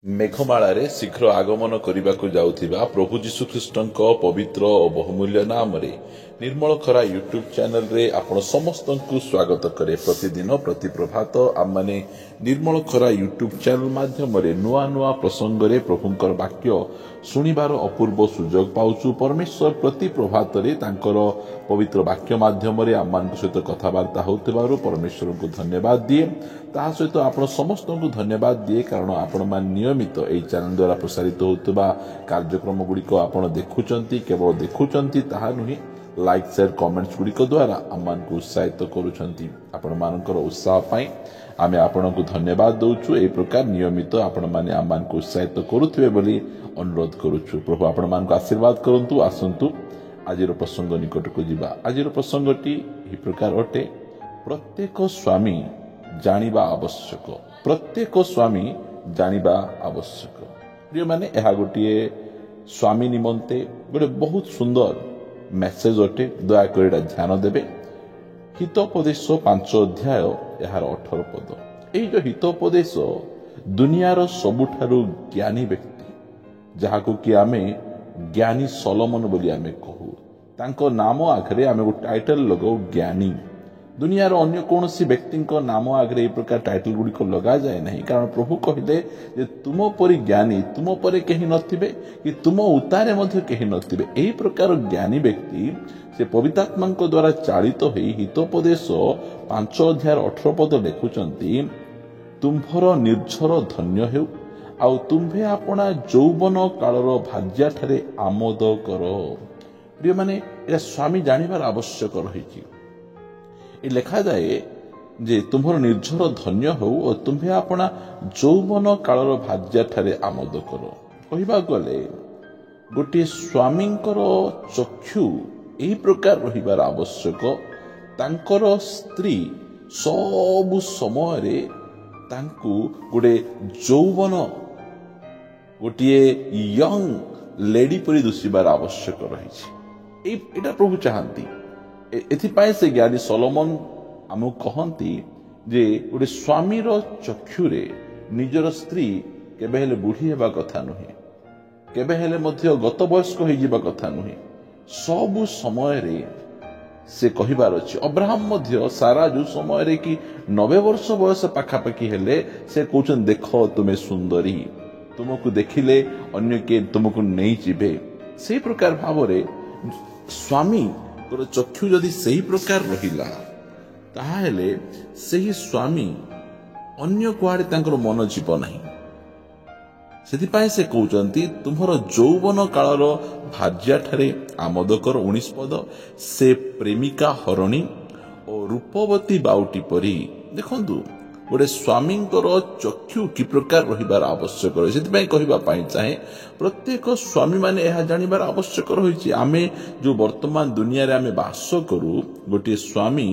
ମେଘମାଳାରେ ଶୀଘ୍ର ଆଗମନ କରିବାକୁ ଯାଉଥିବା ପ୍ରଭୁ ଯୀଶୁଖ୍ରୀଷ୍ଟଙ୍କ ପବିତ୍ର ଓ ବହୁମୂଲ୍ୟ ନାମରେ ନିର୍ମଳ ଖରା ୟୁଟ୍ୟୁବ ଚ୍ୟାନେଲରେ ଆପଣ ସମସ୍ତଙ୍କୁ ସ୍ୱାଗତ କରେ। ପ୍ରତିଦିନ ପ୍ରତି ପ୍ରଭାତ ଆମମାନେ ନିର୍ମଳ ଖରା ୟୁଟ୍ୟୁବ ଚ୍ୟାନେଲ ମାଧ୍ୟମରେ ନୂଆ ନୂଆ ପ୍ରସଙ୍ଗରେ ପ୍ରଭୁଙ୍କର ବାକ୍ୟ ଶୁଣିବାର ଅପୂର୍ବ ସୁଯୋଗ ପାଉଛୁ। ପରମେଶ୍ୱର ପ୍ରତି ପ୍ରଭାତରେ ତାଙ୍କର ପବିତ୍ର ବାକ୍ୟ ମାଧ୍ୟମରେ ଆମମାନଙ୍କ ସହିତ କଥାବାର୍ତ୍ତା ହେଉଥିବାରୁ ପରମେଶ୍ୱରଙ୍କୁ ଧନ୍ୟବାଦ ଦିଏ। ତାହା ସହିତ ଆପଣ ସମସ୍ତଙ୍କୁ ଧନ୍ୟବାଦ ଦିଏ କାରଣ ଆପଣମାନେ ନିୟମିତ ଏହି ଚ୍ୟାନେଲ ଦ୍ୱାରା ପ୍ରସାରିତ ହେଉଥିବା କାର୍ଯ୍ୟକ୍ରମ ଗୁଡ଼ିକ ଆପଣ ଦେଖୁଛନ୍ତି। କେବଳ ଦେଖୁଛନ୍ତି ତାହା ନୁହେଁ, ଲାଇକ୍ ସେୟାର କମେଣ୍ଟସ ଗୁଡ଼ିକ ଦ୍ୱାରା ଆମମାନଙ୍କୁ ଉତ୍ସାହିତ କରୁଛନ୍ତି। ଆପଣମାନଙ୍କର ଉତ୍ସାହ ପାଇଁ ଆମେ ଆପଣଙ୍କୁ ଧନ୍ୟବାଦ ଦେଉଛୁ। ଏହି ପ୍ରକାର ନିୟମିତ ଆପଣମାନେ ଆମମାନଙ୍କୁ ଉତ୍ସାହିତ କରୁଥିବେ ବୋଲି ଅନୁରୋଧ କରୁଛୁ। ପ୍ରଭୁ ଆପଣମାନଙ୍କୁ ଆଶୀର୍ବାଦ କରନ୍ତୁ। ଆସନ୍ତୁ ଆଜିର ପ୍ରସଙ୍ଗ ନିକଟକୁ ଯିବା। ଆଜିର ପ୍ରସଙ୍ଗଟି ଏହି ପ୍ରକାର ଅଟେ, ପ୍ରତ୍ୟେକ ସ୍ୱାମୀ ଜାଣିବା ଆବଶ୍ୟକ। ପ୍ରତ୍ୟେକ ସ୍ୱାମୀ ଜାଣିବା ଆବଶ୍ୟକ। ପ୍ରିୟମାନେ, ଏହା ଗୋଟିଏ ସ୍ୱାମୀ ନିମନ୍ତେ ଗୋଟେ ବହୁତ ସୁନ୍ଦର ମେସେଜ ଅଟେ। ଦୟାକରି ଏଇଟା ଧ୍ୟାନ ଦେବେ। ହିତୋପଦେଶ 5 ଅଧ୍ୟାୟ ଏହାର 18 ପଦ। ଏଇ ଯୋଉ ହିତୋପଦେଶ ଦୁନିଆର ସବୁଠାରୁ ଜ୍ଞାନୀ ବ୍ୟକ୍ତି, ଯାହାକୁ କି ଆମେ ଜ୍ଞାନୀ ସଲୋମନ ବୋଲି ଆମେ କହୁ, ତାଙ୍କ ନାମ ଆଗରେ ଆମେ ଗୋଟେ ଟାଇଟଲ ଲଗାଉ ଜ୍ଞାନୀ। ଦୁନିଆର ଅନ୍ୟ କୌଣସି ବ୍ୟକ୍ତିଙ୍କ ନାମ ଆଗରେ ଏହି ପ୍ରକାର ଟାଇଟଲ ଗୁଡ଼ିକ ଲଗାଯାଏ ନାହିଁ, କାରଣ ପ୍ରଭୁ କହିଲେ ଯେ ତୁମ ପରି ଜ୍ଞାନୀ ତୁମ ପରେ କେହି ନଥିବେ, କି ତୁମ ଉତ୍ତାରେ ମଧ୍ୟ କେହି ନଥିବେ। ଏହି ପ୍ରକାର ଜ୍ଞାନୀ ବ୍ୟକ୍ତି ସେ ପବିତ୍ରାତ୍ମାଙ୍କ ଦ୍ୱାରା ଚାଳିତ ହୋଇ ହିତୋପଦେଶ 5 ଅଧ୍ୟାୟ 18 ପଦ ଲେଖୁଛନ୍ତି, ତୁମ୍ଭର ନିର୍ଝର ଧନ୍ୟ ହେଉ, ଆଉ ତୁମ୍ଭେ ଆପଣା ଯୌବନ କାଳର ଭାର୍ଯ୍ୟାଠାରେ ଆମୋଦ କର। ପ୍ରିୟମାନେ, ଏହା ସ୍ୱାମୀ ଜାଣିବାର ଆବଶ୍ୟକ ରହିଛି। ଏ ଲେଖାଯାଏ ଯେ ତୁମ୍ଭର ନିର୍ଝର ଧନ୍ୟ ହେଉ ଓ ତୁମ୍ଭେ ଆପଣା ଯୌବନ କାଳର ଭାର୍ଯ୍ୟାଠାରେ ଆମୋଦ କର। କହିବାକୁ ଗଲେ ଗୋଟିଏ ସ୍ୱାମୀଙ୍କର ଚକ୍ଷୁ ଏହି ପ୍ରକାର ରହିବାର ଆବଶ୍ୟକ, ତାଙ୍କର ସ୍ତ୍ରୀ ସବୁ ସମୟରେ ତାଙ୍କୁ ଗୋଟେ ଯୌବନ, ଗୋଟିଏ ୟଙ୍ଗ ଲେଡି ପରି ଦିଶିବାର ଆବଶ୍ୟକ ରହିଛି। ଏଇଟା ପ୍ରଭୁ ଚାହାନ୍ତି। ଏଥିପାଇଁ ସେ ଜ୍ଞାନୀ ସଲୋମନ ଆମକୁ କହନ୍ତି ଯେ ଗୋଟେ ସ୍ୱାମୀର ଚକ୍ଷୁରେ ନିଜର ସ୍ତ୍ରୀ କେବେ ହେଲେ ବୁଢ଼ୀ ହେବା କଥା ନୁହେଁ, କେବେ ହେଲେ ମଧ୍ୟ ଗତ ବୟସ୍କ ହୋଇଯିବା କଥା ନୁହେଁ। ସବୁ ସମୟରେ ସେ କହିବାର ଅଛି। ଅବ୍ରାହମ ମଧ୍ୟ ସାରା ଯୋଉ ସମୟରେ କି 90 ବର୍ଷ ବୟସ ପାଖାପାଖି ହେଲେ ସେ କହୁଛନ୍ତି, ଦେଖ ତୁମେ ସୁନ୍ଦରୀ, ତୁମକୁ ଦେଖିଲେ ଅନ୍ୟ କିଏ ତୁମକୁ ନେଇଯିବେ। ସେଇ ପ୍ରକାର ଭାବରେ ସ୍ୱାମୀଙ୍କର ଚକ୍ଷୁ ଯଦି ସେହି ପ୍ରକାର ରହିଲା, ତାହେଲେ ସେହି ସ୍ୱାମୀ ଅନ୍ୟ କୁଆଡ଼େ ତାଙ୍କର ମନ ଯିବ ନାହିଁ। ସେଥିପାଇଁ ସେ କହୁଛନ୍ତି, ତୁମର ଯୌବନ କାଳର ଭାର୍ଯ୍ୟାଠାରେ ଆମୋଦ କର। 19 ପଦ, ସେ ପ୍ରେମିକା ହରଣୀ ଓ ରୂପବତୀ ବାଉଟି ପରି। ଦେଖନ୍ତୁ, ଗୋଟେ ସ୍ୱାମୀଙ୍କର ଚକ୍ଷୁ କି ପ୍ରକାର ରହିବାର ଆବଶ୍ୟକ ରହିଛି। ସେଥିପାଇଁ କହିବା ପାଇଁ ଚାହେଁ, ପ୍ରତ୍ୟେକ ସ୍ୱାମୀମାନେ ଏହା ଜାଣିବାର ଆବଶ୍ୟକ ରହିଛି। ଆମେ ଯୋଉ ବର୍ତ୍ତମାନ ଦୁନିଆରେ ଆମେ ବାସ କରୁ, ଗୋଟିଏ ସ୍ୱାମୀ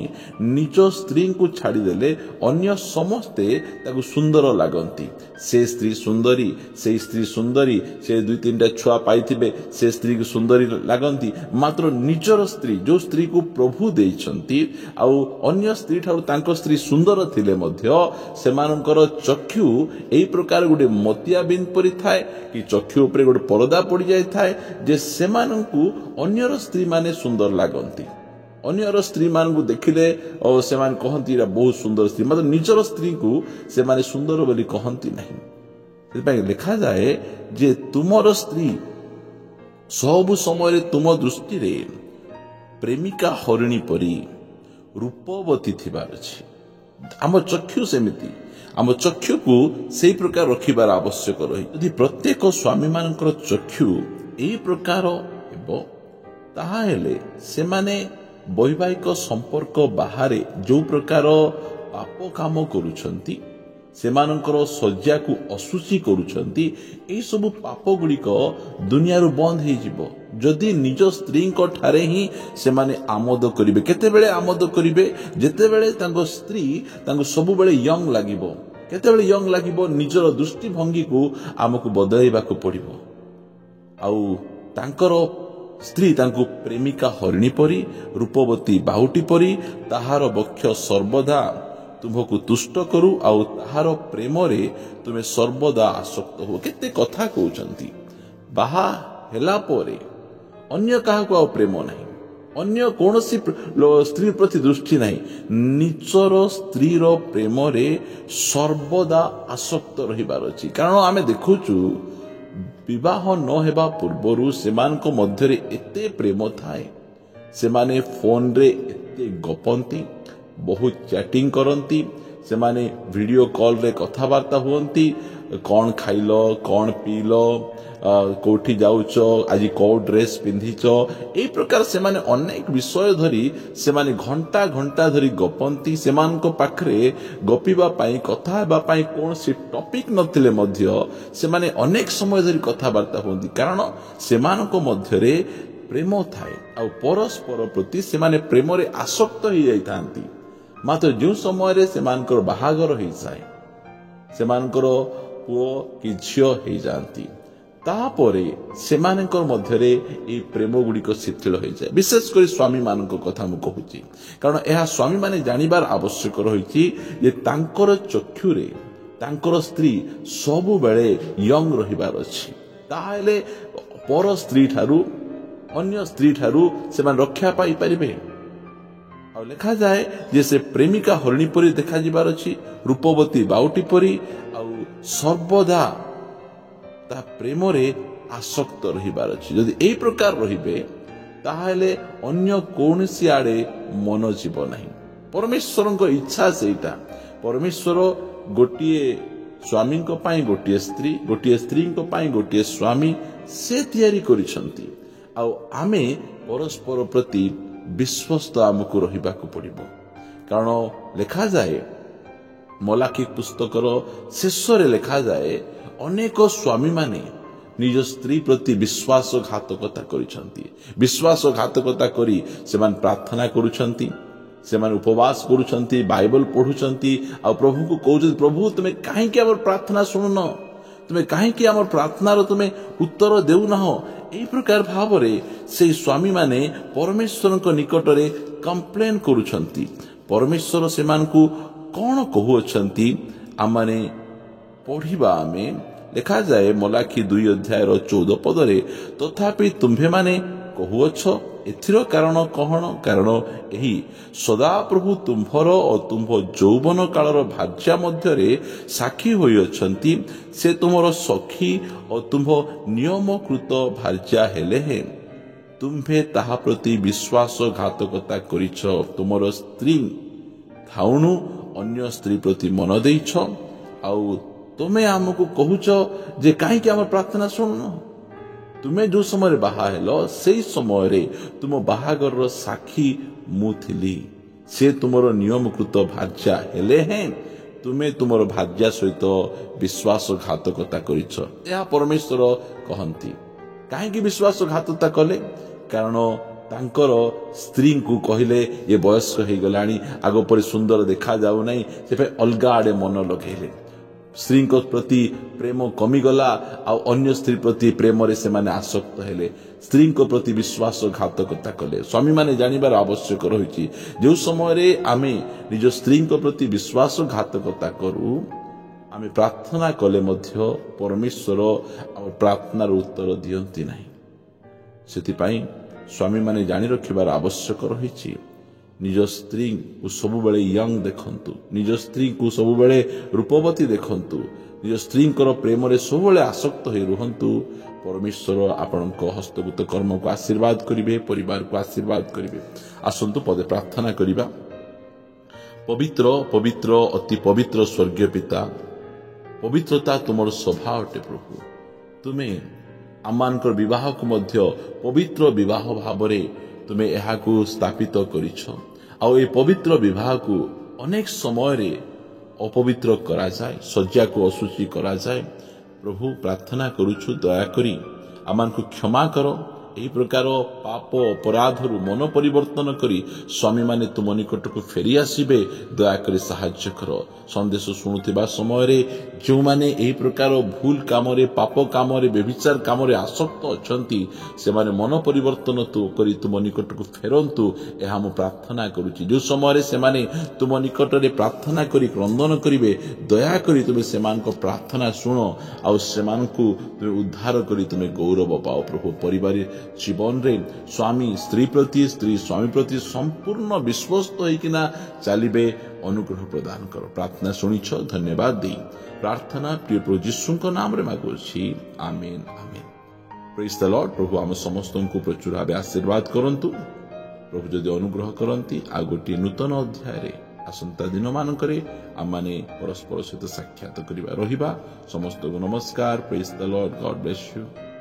ନିଜ ସ୍ତ୍ରୀଙ୍କୁ ଛାଡ଼ିଦେଲେ ଅନ୍ୟ ସମସ୍ତେ ତାକୁ ସୁନ୍ଦର ଲାଗନ୍ତି। ସେ ସ୍ତ୍ରୀ ସୁନ୍ଦରୀ, ସେଇ ସ୍ତ୍ରୀ ସୁନ୍ଦରୀ, ସେ 2-3ଟା ଛୁଆ ପାଇଥିବେ, ସେ ସ୍ତ୍ରୀକୁ ସୁନ୍ଦରୀ ଲାଗନ୍ତି। ମାତ୍ର ନିଜର ସ୍ତ୍ରୀ, ଯୋଉ ସ୍ତ୍ରୀକୁ ପ୍ରଭୁ ଦେଇଛନ୍ତି, ଆଉ ଅନ୍ୟ ସ୍ତ୍ରୀ ଠାରୁ ତାଙ୍କ ସ୍ତ୍ରୀ ସୁନ୍ଦର ଥିଲେ ମଧ୍ୟ ସେମାନଙ୍କର ଚକ୍ଷୁ ଏହି ପ୍ରକାର ଗୋଟେ ମୋତିଆବିନ୍ଦ ପରି ଥାଏ, କି ଚକ୍ଷୁ ଉପରେ ଗୋଟେ ପରଦା ପଡ଼ିଯାଇଥାଏ, ଯେ ସେମାନଙ୍କୁ ଅନ୍ୟର ସ୍ତ୍ରୀ ମାନେ ସୁନ୍ଦର ଲାଗନ୍ତି। ଅନ୍ୟର ସ୍ତ୍ରୀ ମାନଙ୍କୁ ଦେଖିଲେ ସେମାନେ କହନ୍ତି ଏଇଟା ବହୁତ ସୁନ୍ଦର ସ୍ତ୍ରୀ, ମାତ୍ର ନିଜର ସ୍ତ୍ରୀକୁ ସେମାନେ ସୁନ୍ଦର ବୋଲି କହନ୍ତି ନାହିଁ। ସେଥିପାଇଁ ଲେଖାଯାଏ ଯେ ତୁମର ସ୍ତ୍ରୀ ସବୁ ସମୟରେ ତୁମ ଦୃଷ୍ଟିରେ ପ୍ରେମିକା ହରିଣୀ ପରି ରୂପବତୀ ଥିବାର ଅଛି। ଆମ ଚକ୍ଷୁ ସେମିତି, ଆମ ଚକ୍ଷୁକୁ ସେଇ ପ୍ରକାର ରଖିବାର ଆବଶ୍ୟକ ରହି। ଯଦି ପ୍ରତ୍ୟେକ ସ୍ୱାମୀ ମାନଙ୍କର ଚକ୍ଷୁ ଏହି ପ୍ରକାର ହେବ, ତାହେଲେ ସେମାନେ ବୈବାହିକ ସମ୍ପର୍କ ବାହାରେ ଯୋଉ ପ୍ରକାର ପାପ କାମ କରୁଛନ୍ତି, ସେମାନଙ୍କର ଶଯ୍ୟାକୁ ଅଶୁଚି କରୁଛନ୍ତି, ଏହି ସବୁ ପାପ ଗୁଡ଼ିକ ଦୁନିଆରୁ ବନ୍ଦ ହେଇଯିବ ଯଦି ନିଜ ସ୍ତ୍ରୀଙ୍କ ଠାରେ ହିଁ ସେମାନେ ଆମୋଦ କରିବେ। କେତେବେଳେ ଆମୋଦ କରିବେ? ଯେତେବେଳେ ତାଙ୍କ ସ୍ତ୍ରୀ ତାଙ୍କୁ ସବୁବେଳେ ୟଙ୍ଗ ଲାଗିବ। କେତେବେଳେ ୟଙ୍ଗ ଲାଗିବ? ନିଜର ଦୃଷ୍ଟିଭଙ୍ଗୀକୁ ଆମକୁ ବଦଳାଇବାକୁ ପଡ଼ିବ। ଆଉ ତାଙ୍କର ସ୍ତ୍ରୀ ତାଙ୍କୁ ପ୍ରେମିକା ହରିଣୀ ପରି, ରୂପବତୀ ବାହୁଟି ପରି, ତାହାର ବକ୍ଷ ସର୍ବଦା ତୁମ୍ଭକୁ ତୁଷ୍ଟ କରୁ ଆଉ ତାହାର ପ୍ରେମରେ ତୁମେ ସର୍ବଦା ଆସକ୍ତ ହୁଅ। କେତେ କଥା କହୁଛନ୍ତି। ବାହା ହେଲା ପରେ ଅନ୍ୟ କାହାକୁ ଆଉ ପ୍ରେମ ନାହିଁ, ଅନ୍ୟ କୌଣସି ସ୍ତ୍ରୀ ପ୍ରତି ଦୃଷ୍ଟି ନାହିଁ। ନିଜର ସ୍ତ୍ରୀର ପ୍ରେମରେ ସର୍ବଦା ଆସକ୍ତ ରହିବାର ଅଛି। କାରଣ ଆମେ ଦେଖୁଛୁ ବିବାହ ନ ହେବା ପୂର୍ବରୁ ସେମାନଙ୍କ ମଧ୍ୟରେ ଏତେ ପ୍ରେମ ଥାଏ, ସେମାନେ ଫୋନରେ ଏତେ ଗପନ୍ତି, ବହୁତ ଚାଟିଂ କରନ୍ତି, ସେମାନେ ଭିଡ଼ିଓ କଲରେ କଥାବାର୍ତ୍ତା ହୁଅନ୍ତି। କ'ଣ ଖାଇଲ, କ'ଣ ପିଇଲ, କୋଉଠି ଯାଉଛ, ଆଜି କୋଉ ଡ୍ରେସ୍ ପିନ୍ଧିଛ, ଏହି ପ୍ରକାର ସେମାନେ ଅନେକ ବିଷୟ ଧରି ସେମାନେ ଘଣ୍ଟା ଘଣ୍ଟା ଧରି ଗପନ୍ତି। ସେମାନଙ୍କ ପାଖରେ ଗପିବା ପାଇଁ, କଥା ହେବା ପାଇଁ କୌଣସି ଟପିକ୍ ନଥିଲେ ମଧ୍ୟ ସେମାନେ ଅନେକ ସମୟ ଧରି କଥାବାର୍ତ୍ତା ହୁଅନ୍ତି। କାରଣ ସେମାନଙ୍କ ମଧ୍ୟରେ ପ୍ରେମ ଥାଏ ଆଉ ପରସ୍ପର ପ୍ରତି ସେମାନେ ପ୍ରେମରେ ଆସକ୍ତ ହୋଇଯାଇଥାନ୍ତି। ମାତ୍ର ଯେଉଁ ସମୟରେ ସେମାନଙ୍କର ବାହାଘର ହୋଇଯାଏ, ସେମାନଙ୍କର ପୁଅ କି ଝିଅ ହେଇଯାଆନ୍ତି, ତାପରେ ସେମାନଙ୍କର ମଧ୍ୟରେ ଏହି ପ୍ରେମ ଗୁଡ଼ିକ ଶିଥିଳ ହୋଇଯାଏ। ବିଶେଷ କରି ସ୍ୱାମୀମାନଙ୍କ କଥା ମୁଁ କହୁଛି, କାରଣ ଏହା ସ୍ୱାମୀମାନେ ଜାଣିବାର ଆବଶ୍ୟକ ରହିଛି ଯେ ତାଙ୍କର ଚକ୍ଷୁରେ ତାଙ୍କର ସ୍ତ୍ରୀ ସବୁବେଳେ ୟଙ୍ଗ ରହିବାର ଅଛି। ତାହେଲେ ପର ସ୍ତ୍ରୀ ଠାରୁ, ଅନ୍ୟ ସ୍ତ୍ରୀ ଠାରୁ ସେମାନେ ରକ୍ଷା ପାଇପାରିବେ। ଆଉ ଲେଖାଯାଏ ଯେ ସେ ପ୍ରେମିକା ହରିଣୀ ପରି ଦେଖାଯିବାର ଅଛି, ରୂପବତୀ ବାଉଟି ପରି, ଆଉ ସର୍ବଦା ତା ପ୍ରେମରେ ଆସକ୍ତ ରହିବାର ଅଛି। ଯଦି ଏହି ପ୍ରକାର ରହିବେ ତାହେଲେ ଅନ୍ୟ କୌଣସି ଆଡ଼େ ମନ ଯିବ ନାହିଁ। ପରମେଶ୍ୱରଙ୍କ ଇଚ୍ଛା ସେଇଟା। ପରମେଶ୍ୱର ଗୋଟିଏ ସ୍ୱାମୀଙ୍କ ପାଇଁ ଗୋଟିଏ ସ୍ତ୍ରୀ, ଗୋଟିଏ ସ୍ତ୍ରୀଙ୍କ ପାଇଁ ଗୋଟିଏ ସ୍ୱାମୀ ସେ ତିଆରି କରିଛନ୍ତି। ଆଉ ଆମେ ପରସ୍ପର ପ୍ରତି ବିଶ୍ୱସ୍ତ ଆମକୁ ରହିବାକୁ ପଡ଼ିବ। କାରଣ ଲେଖାଯାଏ, ମଲାଖୀ ପୁସ୍ତକର ଶେଷରେ ଲେଖାଯାଏ, ଅନେକ ସ୍ୱାମୀମାନେ ନିଜ ସ୍ତ୍ରୀ ପ୍ରତି ବିଶ୍ୱାସଘାତକତା କରିଛନ୍ତି। ବିଶ୍ୱାସଘାତକତା କରି ସେମାନେ ପ୍ରାର୍ଥନା କରୁଛନ୍ତି, ସେମାନେ ଉପବାସ କରୁଛନ୍ତି, ବାଇବଲ ପଢୁଛନ୍ତି, ଆଉ ପ୍ରଭୁଙ୍କୁ କହୁଛନ୍ତି, ପ୍ରଭୁ ତୁମେ କାହିଁକି ଆମର ପ୍ରାର୍ଥନା ଶୁଣୁନ, ତୁମେ କାହିଁକି ଆମର ପ୍ରାର୍ଥନାର ତୁମେ ଉତ୍ତର ଦେଉନାହଁ। ଏହି ପ୍ରକାର ଭାବରେ ସେହି ସ୍ୱାମୀମାନେ ପରମେଶ୍ୱରଙ୍କ ନିକଟରେ କମ୍ପ୍ଲେନ୍ କରୁଛନ୍ତି। ପରମେଶ୍ୱର ସେମାନଙ୍କୁ କ'ଣ କହୁଅଛନ୍ତି ଆମମାନେ ପଢିବା। ଆମେ ଲେଖାଯାଏ ମଲାଖୀ 2:14 ପଦରେ, ତଥାପି ତୁମ୍ଭେମାନେ କହୁଅଛ, ଏଥିର କାରଣ କଣ? କାରଣ ଏହି ସଦାପ୍ରଭୁ ତୁମ୍ଭର ଓ ତୁମ୍ଭ ଯୌବନ କାଳର ଭାର୍ଯ୍ୟା ମଧ୍ୟରେ ସାକ୍ଷୀ ହୋଇଅଛନ୍ତି। ସେ ତୁମର ସଖୀ ଓ ତୁମ୍ଭ ନିୟମକୃତ ଭାର୍ଯ୍ୟା ହେଲେ ହେ ତୁମ୍ଭେ ତାହା ପ୍ରତି ବିଶ୍ୱାସଘାତକତା କରିଛ। ତୁମର ସ୍ତ୍ରୀ ଥାଉଣୁ ଅନ୍ୟ ସ୍ତ୍ରୀ ପ୍ରତି ମନ ଦେଇଛ, ଆଉ ତୁମେ ଆମକୁ କହୁଛ ଯେ କାହିଁକି ଆମର ପ୍ରାର୍ଥନା ଶୁଣୁନ। ତୁମେ ଯେଉଁ ସମୟରେ ବାହା ହେଲ ସେହି ସମୟରେ ତୁମ ବାହାଘରର ସାକ୍ଷୀ ମୁଁ ଥିଲି। ସେ ତୁମର ନିୟମକୃତ ଭାର୍ଯ୍ୟା ହେଲେ ହେଁ ତୁମେ ତୁମର ଭାର୍ଯ୍ୟା ସହିତ ବିଶ୍ୱାସଘାତକତା କରିଛ। ଏହା ପରମେଶ୍ୱର କହନ୍ତି। କାହିଁକି ବିଶ୍ୱାସଘାତକତା କଲେ? କାରଣ ତାଙ୍କର ସ୍ତ୍ରୀଙ୍କୁ କହିଲେ, ଏ ବୟସ୍କ ହେଇଗଲାଣି, ଆଗ ପରି ସୁନ୍ଦର ଦେଖାଯାଉନାହିଁ, ସେଥିପାଇଁ ଅଲଗା ଆଡ଼େ ମନ ଲଗେଇଲେ। ସ୍ତ୍ରୀଙ୍କ ପ୍ରତି ପ୍ରେମ କମିଗଲା, ଆଉ ଅନ୍ୟ ସ୍ତ୍ରୀ ପ୍ରତି ପ୍ରେମରେ ସେମାନେ ଆସକ୍ତ ହେଲେ, ସ୍ତ୍ରୀଙ୍କ ପ୍ରତି ବିଶ୍ୱାସଘାତକତା କଲେ। ସ୍ୱାମୀମାନେ ଜାଣିବାର ଆବଶ୍ୟକ ରହିଛି, ଯେଉଁ ସମୟରେ ଆମେ ନିଜ ସ୍ତ୍ରୀଙ୍କ ପ୍ରତି ବିଶ୍ୱାସଘାତକତା କରୁ, ଆମେ ପ୍ରାର୍ଥନା କଲେ ମଧ୍ୟ ପରମେଶ୍ୱର ଆମ ପ୍ରାର୍ଥନାର ଉତ୍ତର ଦିଅନ୍ତି ନାହିଁ। ସେଥିପାଇଁ ସ୍ୱାମୀମାନେ ଜାଣି ରଖିବାର ଆବଶ୍ୟକ ରହିଛି, ନିଜ ସ୍ତ୍ରୀଙ୍କୁ ସବୁବେଳେ ୟଙ୍ଗ ଦେଖନ୍ତୁ, ନିଜ ସ୍ତ୍ରୀଙ୍କୁ ସବୁବେଳେ ରୂପବତୀ ଦେଖନ୍ତୁ, ନିଜ ସ୍ତ୍ରୀଙ୍କର ପ୍ରେମରେ ସବୁବେଳେ ଆସକ୍ତ ହୋଇ ରୁହନ୍ତୁ। ପରମେଶ୍ୱର ଆପଣଙ୍କ ହସ୍ତଗତ କର୍ମକୁ ଆଶୀର୍ବାଦ କରିବେ, ପରିବାରକୁ ଆଶୀର୍ବାଦ କରିବେ। ଆସନ୍ତୁ ପଦେ ପ୍ରାର୍ଥନା କରିବା। ପବିତ୍ର ପବିତ୍ର ଅତି ପବିତ୍ର ସ୍ୱର୍ଗୀୟ ପିତା, ପବିତ୍ରତା ତୁମର ସ୍ୱଭାବ ଅଟେ ପ୍ରଭୁ। ତୁମେ ଆମମାନଙ୍କର ବିବାହକୁ ମଧ୍ୟ ପବିତ୍ର ବିବାହ ଭାବରେ ତୁମେ ଏହାକୁ ସ୍ଥାପିତ କରିଛ। ଆଉ ଏହି ପବିତ୍ର ବିବାହକୁ ଅନେକ ସମୟରେ ଅପବିତ୍ର କରାଯାଏ, ଶଯ୍ୟାକୁ ଅଶୁଚି କରାଯାଏ। ପ୍ରଭୁ ପ୍ରାର୍ଥନା କରୁଛୁ, ଦୟାକରି ଆମମାନଙ୍କୁ କ୍ଷମା କର, ଏହି ପ୍ରକାର ପାପ ଅପରାଧରୁ ମନ ପରିବର୍ତ୍ତନ କରି ସ୍ୱାମୀମାନେ ତୁମ ନିକଟକୁ ଫେରି ଆସିବେ ଦୟାକରି ସାହାଯ୍ୟ କର। ସନ୍ଦେଶ ଶୁଣୁଥିବା ସମୟରେ ଯେଉଁମାନେ ଏହି ପ୍ରକାର ଭୁଲ କାମରେ ପାପ କାମରେ ବ୍ୟଭିଚାର କାମରେ ଆସକ୍ତ ଅଛନ୍ତି ସେମାନେ ମନ ପରିବର୍ତ୍ତନ କରି ତୁମ ନିକଟକୁ ଫେରନ୍ତୁ, ଏହା ମୁଁ ପ୍ରାର୍ଥନା କରୁଛି। ଯେଉଁ ସମୟରେ ସେମାନେ ତୁମ ନିକଟରେ ପ୍ରାର୍ଥନା କରି କ୍ରନ୍ଦନ କରିବେ ଦୟାକରି ତୁମେ ସେମାନଙ୍କ ପ୍ରାର୍ଥନା ଶୁଣ ଆଉ ସେମାନଙ୍କୁ ତୁମେ ଉଦ୍ଧାର କରି ତୁମେ ଗୌରବ ପାଅ। ପ୍ରଭୁ ପରିବାର ଜୀବନରେ ସ୍ୱାମୀ ସ୍ତ୍ରୀ ପ୍ରତି ସ୍ତ୍ରୀ ସ୍ୱାମୀ ପ୍ରତି ସମ୍ପୂର୍ଣ୍ଣ ବିଶ୍ୱସ୍ତ ହେଇକିନା ଚାଲିବେ ଅନୁଗ୍ରହ ପ୍ରଦାନ କର। ପ୍ରାର୍ଥନା ଶୁଣିଛ ଧନ୍ୟବାଦ ଦେଇ ପ୍ରାର୍ଥନା ପ୍ରିୟ ପ୍ରଭୁ ଯୀଶୁଙ୍କ ନାମରେ ମାଗୁଅଛି, ଆମେନ୍ ଆମେନ୍। ପ୍ରେଜ୍ ଦ ଲର୍ଡ। ପ୍ରଭୁ ଆମ ସମସ୍ତଙ୍କୁ ପ୍ରଚୁର ଭାବେ ଆଶୀର୍ବାଦ କରନ୍ତୁ। ପ୍ରଭୁ ଯଦି ଅନୁଗ୍ରହ କରନ୍ତି ଆଉ ଗୋଟିଏ ନୂତନ ଅଧ୍ୟାୟରେ ଆସନ୍ତା ଦିନମାନଙ୍କରେ ଆମମାନେ ପରସ୍ପର ସହିତ ସାକ୍ଷାତ କରିବା ରହିବା। ସମସ୍ତଙ୍କୁ ନମସ୍କାର। Praise the lord. God bless you.